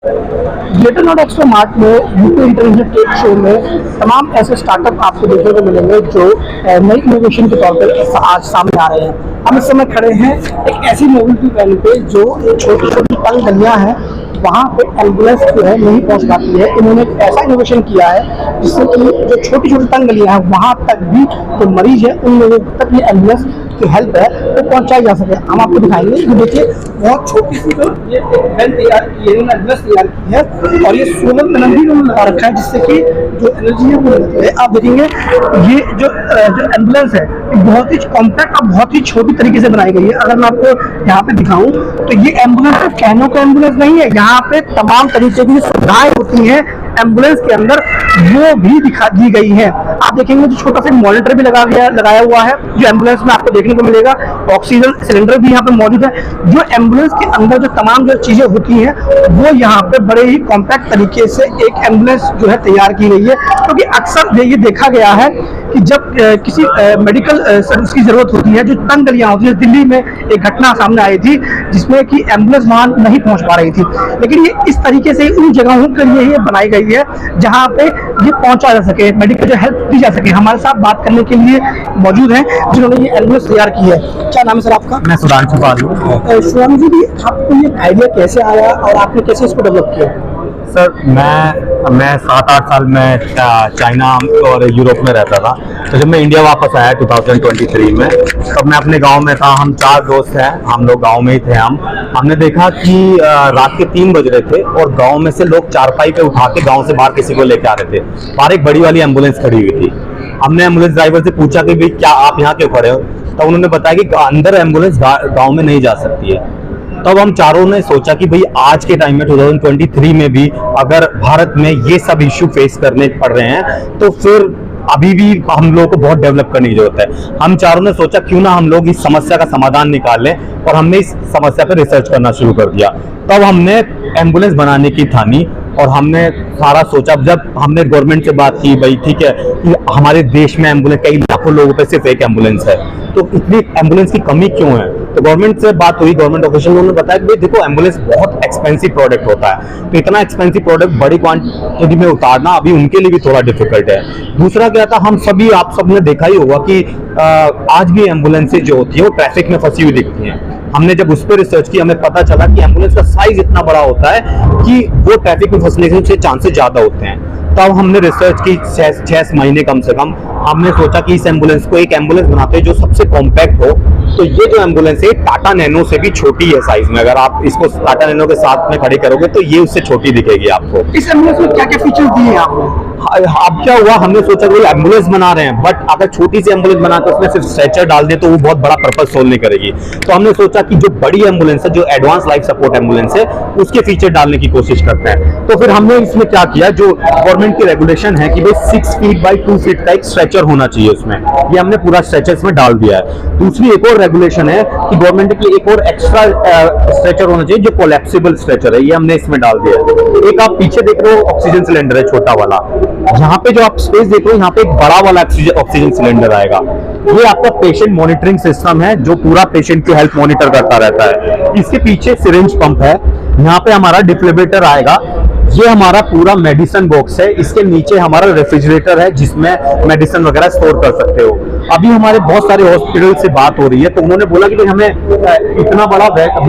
Greater Noida expo mart में UP international trade show में तमाम ऐसे स्टार्टअप आपको देखने को मिलेंगे जो नई इनोवेशन के तौर पर आज सामने आ रहे हैं। हम इस समय खड़े हैं एक ऐसी मोबिलिटी वैन पे जो छोटी छोटी तंग गलियां हैं वहाँ पे एम्बुलेंस जो है नहीं पहुँच पाती है। इन्होंने एक ऐसा इनोवेशन किया है जिससे कि जो छोटी छोटी तंग गलियां हैं वहाँ तक भी जो मरीज है उन लोगों तक ये एम्बुलेंस की हेल्प है वो पहुँचाई जा सके। हम आपको दिखाएंगे कि देखिए बहुत छोटी सी जो ये वैन तैयार की है, इन्होंने एम्बुलेंस तैयार की है और ये सोलर पैनल भी इन्होंने लगा रखा है जिससे कि जो एनर्जी है वो मिलती है। आप देखेंगे ये जो एम्बुलेंस है बहुत ही कॉम्पैक्ट और बहुत ही छोटी तरीके से बनाई गई है। अगर मैं आपको यहाँ पे दिखाऊं तो ये एम्बुलेंस सिर्फ कहनों का एम्बुलेंस नहीं है, यहाँ पे तमाम तरीके की सुविधाएं होती हैं एम्बुलेंस के अंदर वो भी दिखा दी गई है। आप देखेंगे तो छोटा सा मॉनिटर भी लगाया हुआ है जो एम्बुलेंस में आपको देखने को मिलेगा। ऑक्सीजन सिलेंडर भी यहाँ पे मौजूद है। जो एम्बुलेंस के अंदर जो तमाम जो चीजें होती हैं वो यहाँ पे बड़े ही कॉम्पैक्ट तरीके से एक एम्बुलेंस जो है तैयार की गई है, क्योंकि अक्सर ये देखा गया है कि जब किसी मेडिकल सर्विस की जरूरत होती है, जो तंग गलियां होती है, दिल्ली में एक घटना सामने आई थी जिसमें कि एम्बुलेंस वहां नहीं पहुंच पा रही थी, लेकिन ये इस तरीके से उन जगहों के लिए ये बनाई गई है जहां पे ये पहुंचा जा सके, मेडिकल जो हेल्प दी जा सके। हमारे साथ बात करने के लिए मौजूद हैं जिन्होंने ये एम्बुलेंस तैयार की है। क्या नाम है सर आपका? मैं सुधांशु पाल। सुधांशु जी, आपको ये आइडिया कैसे आया और आपने कैसे इसको डेवलप किया? सर मैं 7-8 साल में चाइना और यूरोप में रहता था। तो जब मैं इंडिया वापस आया 2023 में, तब मैं अपने गांव में था। हम 4 दोस्त हैं, हम लोग गांव में ही थे। हमने देखा कि रात के 3 बज रहे थे और गांव में से लोग चारपाई पे उठा के गांव से बाहर किसी को लेके आ रहे थे। बाहर एक बड़ी वाली एम्बुलेंस खड़ी हुई थी। हमने एम्बुलेंस ड्राइवर से पूछा कि भाई क्या आप यहाँ क्यों खड़े हो? तो उन्होंने बताया कि अंदर एम्बुलेंस गाँव में नहीं जा सकती है। तब हम चारों ने सोचा कि भाई आज के टाइम में 2023 में भी अगर भारत में ये सब इश्यू फेस करने पड़ रहे हैं तो फिर अभी भी हम लोगों को बहुत डेवलप करने की जरूरत है। हम चारों ने सोचा क्यों ना हम लोग इस समस्या का समाधान निकाल लें और हमने इस समस्या पर रिसर्च करना शुरू कर दिया। तब हमने एम्बुलेंस बनाने की ठानी और हमने सारा सोचा। जब हमने गवर्नमेंट से बात की, भाई ठीक है कि हमारे देश में एम्बुलेंस कई लाखों लोगों पे सिर्फ एक एम्बुलेंस है, तो इतनी एम्बुलेंस की कमी क्यों है? तो गवर्नमेंट से बात हुई, गवर्नमेंट ऑफिशियल ने बताया कि भाई देखो एम्बुलेंस बहुत एक्सपेंसिव प्रोडक्ट होता है, तो इतना एक्सपेंसिव प्रोडक्ट बड़ी क्वांटिटी में उतारना अभी उनके लिए भी थोड़ा डिफिकल्ट है। दूसरा क्या था, आप सबने देखा ही होगा कि आज भी एम्बुलेंसेज जो होती है वो ट्रैफिक में फंसी हुई दिखती हैं। हमने जब उस पर रिसर्च की, हमें पता चला कि एम्बुलेंस का साइज इतना बड़ा होता है कि वो ट्रैफिक में फंसने के चांसेस ज्यादा होते हैं। तब हमने रिसर्च की 6 महीने कम से कम। हमने सोचा कि इस एम्बुलेंस को एक एम्बुलेंस बनाते हैं जो सबसे कॉम्पैक्ट हो। तो ये जो एम्बुलेंस है टाटा नैनो से भी छोटी है साइज में। अगर आप इसको टाटा नैनो के साथ में खड़ी करोगे तो ये उससे छोटी दिखेगी आपको। इस एम्बुलेंस में क्या क्या फीचर्स दिए हैं आपने? अब क्या हुआ, हमने सोचा कि एम्बुलेंस बना रहे हैं, बट अगर छोटी सी एम्बुलेंस बनाते उसमें सिर्फ स्ट्रेचर डाल दे तो वो बहुत बड़ा पर्पस सोल्व नहीं करेगी। तो हमने सोचा कि जो बड़ी एम्बुलेंस है, जो एडवांस लाइफ सपोर्ट एम्बुलेंस है, उसके फीचर डालने की कोशिश करते हैं। तो फिर हमने इसमें क्या किया, जो गवर्नमेंट की रेगुलेशन है कि भाई 6 फीट बाई 2 फीट का एक स्ट्रेचर होना चाहिए उसमें, ये हमने पूरा स्ट्रेचर इसमें डाल दिया है। दूसरी एक और रेगुलेशन है कि गवर्नमेंट की एक और एक्स्ट्रा स्ट्रेचर होना चाहिए जो कोलैप्सिबल स्ट्रेचर है, ये हमने इसमें डाल दिया है। एक आप पीछे देख रहे हो ऑक्सीजन सिलेंडर है छोटा वाला, यहाँ पे जो आप स्पेस देख रहे हो यहाँ पे एक बड़ा वाला ऑक्सीजन सिलेंडर आएगा। ये आपका पेशेंट मॉनिटरिंग सिस्टम है जो पूरा पेशेंट की हेल्थ मॉनिटर करता रहता है। इसके पीछे सिरिंज पंप है, यहाँ पे हमारा डिफिब्रिलेटर आएगा। ये हमारा पूरा मेडिसिन बॉक्स है, इसके नीचे हमारा रेफ्रिजरेटर है जिसमें मेडिसिन वगैरह स्टोर कर सकते हो। अभी हमारे बहुत सारे हॉस्पिटल से बात हो रही है तो उन्होंने बोला कि भाई हमें इतना बड़ा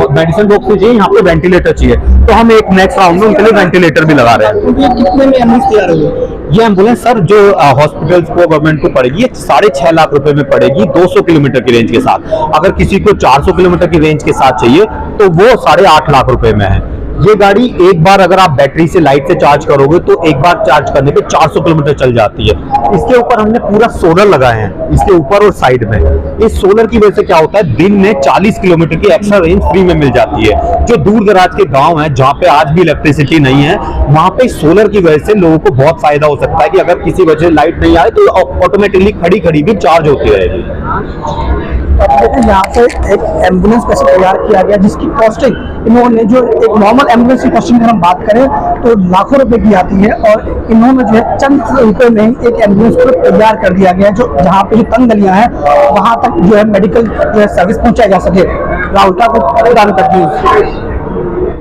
मेडिसिन बॉक्स चाहिए, यहाँ पे वेंटिलेटर चाहिए, तो हम एक नेक्स्ट राउंड में उनके लिए वेंटिलेटर भी लगा रहे हैं। ये कितने में एम्बुलेंस तैयार होगी? ये एम्बुलेंस सर जो हॉस्पिटल्स को गवर्नमेंट को पड़ेगी, ये 6.5 लाख रुपए में पड़ेगी 200 किलोमीटर की रेंज के साथ। अगर किसी को 400 किलोमीटर की रेंज के साथ चाहिए तो वो 8.5 लाख रुपए में है। ये गाड़ी एक बार अगर आप बैटरी से लाइट से चार्ज करोगे तो एक बार चार्ज करने पे 400 किलोमीटर चल जाती है। इसके ऊपर हमने पूरा सोलर लगाए हैं, इसके ऊपर और साइड में। इस सोलर की वजह से क्या होता है, दिन में 40 किलोमीटर की एक्स्ट्रा रेंज फ्री में मिल जाती है। जो दूर दराज के गांव हैं जहाँ पे आज भी इलेक्ट्रिसिटी नहीं है, वहां पे सोलर की वजह से लोगों को बहुत फायदा हो सकता है कि अगर किसी वजह से लाइट नहीं आए तो ऑटोमेटिकली खड़ी खड़ी भी चार्ज होती रहेगी। यहाँ पे एक एम्बुलेंस कैसे तैयार किया गया जिसकी कॉस्टिंग इन्होंने, जो एक नॉर्मल एम्बुलेंस की कॉस्टिंग अगर हम बात करें तो लाखों रुपए की आती है, और इन्होंने जो है चंद रुपए में एक एम्बुलेंस को तैयार कर दिया गया जो जहाँ पे जो तंग गलियां हैं वहां तक जो है मेडिकल जो है सर्विस पहुंचाई जा सके। राहुल का कुछ प्रदान करती है।